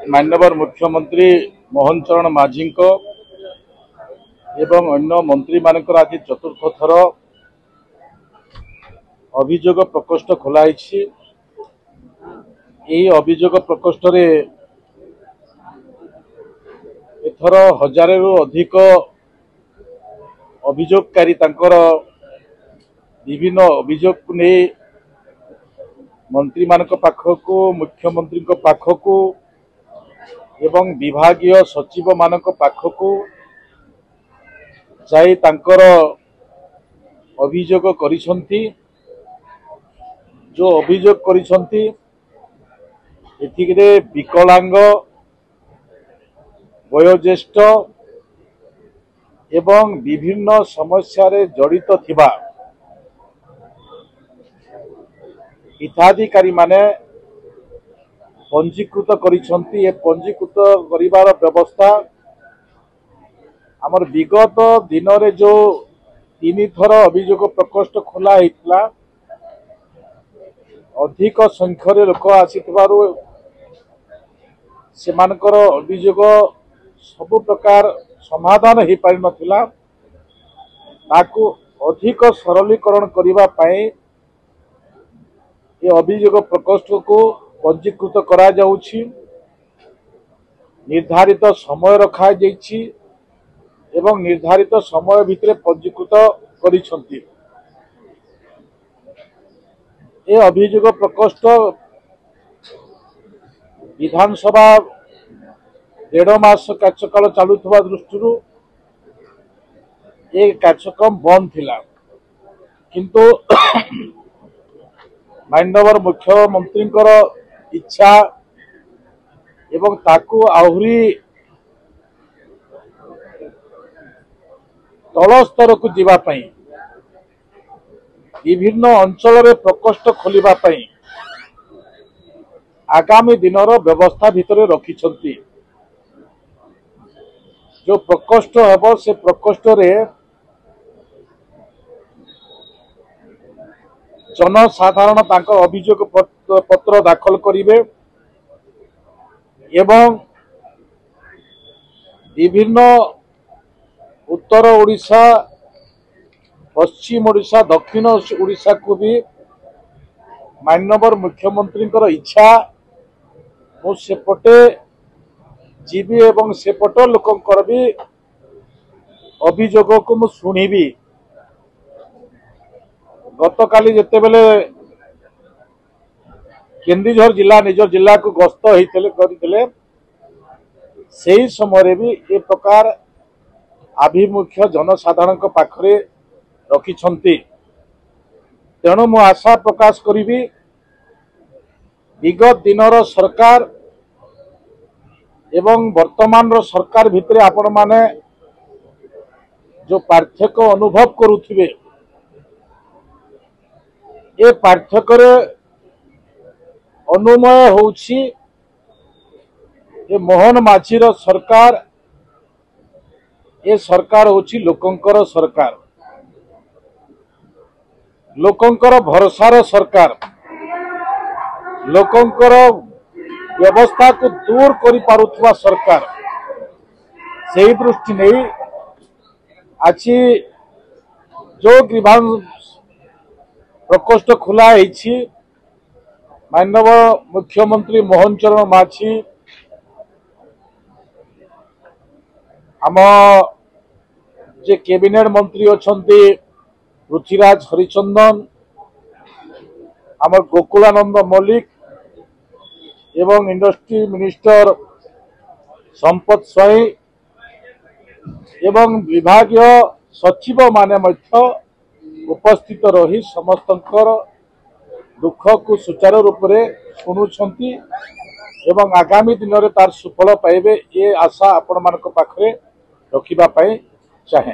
माननीय मुख्यमंत्री मोहन चरण माझी एवं अन्य मंत्री मानकर आज चतुर्थ थर अभियोग प्रकोष्ठ खोलाई। अभियोग प्रकोष्ठ रे एथर 1000 रु अधिक अभियोगकारी तांकर विभिन्न अभियोग को नहीं मंत्री मानक पाखकु मुख्यमंत्री पाखकु एवं विभागीय सचिव मानक पाखकु जाई तांकर अभियोग करिसंती। जो अभियोग करिसंती एथिरे विकलांग वयोज्येष्ठ एवं विभिन्न समस्या रे जड़ित थिबा हिताधिकारी माने पंजीकृत करिसंती। ए पंजीकृत करिवार व्यवस्था आमर विगत दिन रे जो 3 थर अभियोग प्रकोष्ठ खोला हितला अधिक संख्यार लोक आसीथिबारु सेमानकर अभियोग सब प्रकार समाधान हो पारि नथिला। ताकू अधिक सरलीकरण करिवा पई ये अभियोग प्रकोष्ठ को पंजीकृत करा जाउछि। निर्धारित समय रखा जाइछि एवं निर्धारित समय भितरे पंजीकृत करिसंती। ये अभियोग प्रकोष्ठ विधानसभा 1.5 मास कार्यकाल चालुवा दृष्टि ये कार्यक्रम बंद थिला, किंतु माननीय मुख्यमंत्री इच्छा एवं ताकू आहुरी तल स्तर को जीवाई विभिन्न अंचल रे प्रकोष्ठ खोलिबा पई आगामी दिनर व्यवस्था भितरे रखिछंती। जो प्रकोष्ठ हेबो से प्रकोष्ठ रे जनसाधारण तांको अभियोग पत्र दाखल करिवे एवं विभिन्न उत्तर ओडिशा पश्चिम ओडिशा दक्षिण ओडिशा को भी माननीय मुख्यमंत्री इच्छा मु सेपटे जीवी एवं सेपट लोकंकर भी अभियोग को मु सुनिबी। गतकाली जेते बेले केन्दुझर जिला निज जिला को गस्त करथिले सेही समय भी ए प्रकार आभिमुख्य जनसाधारण पाखरे रखिछंती। तेणु मु आशा प्रकाश करी विगत दिनर सरकार एवं वर्तमान सरकार भितरे आपण माने जो पार्थक्य अनुभव करुथिबे ए पार्थक्य अनुमय होउछि ए मोहन माझी सरकार। ए सरकार होउछि लोकंकर सरकार, लोकंकर भरोसार सरकार, लोकंकर व्यवस्था को दूर करि पारुथवा सरकार। सेही दृष्टि नहीं आज जो ग्रीवांस प्रकोष्ठ खुला है माननीय मुख्यमंत्री मोहन चरण माझी आम जे कैबिनेट मंत्री अछंती पृथ्वीराज हरिचंदन, आम गोकुलानंद मल्लिक एवं इंडस्ट्री मिनिस्टर संपत स्वाई एवं विभागीय सचिव माने मध्य उपस्थित रही समस्तंकर दुख को सुचारू रूप से शुणुछंती एवं आगामी दिन में तार सुफल पाइबे ये आशा आपण मानक पाखरे रखिबा पाई चाहे।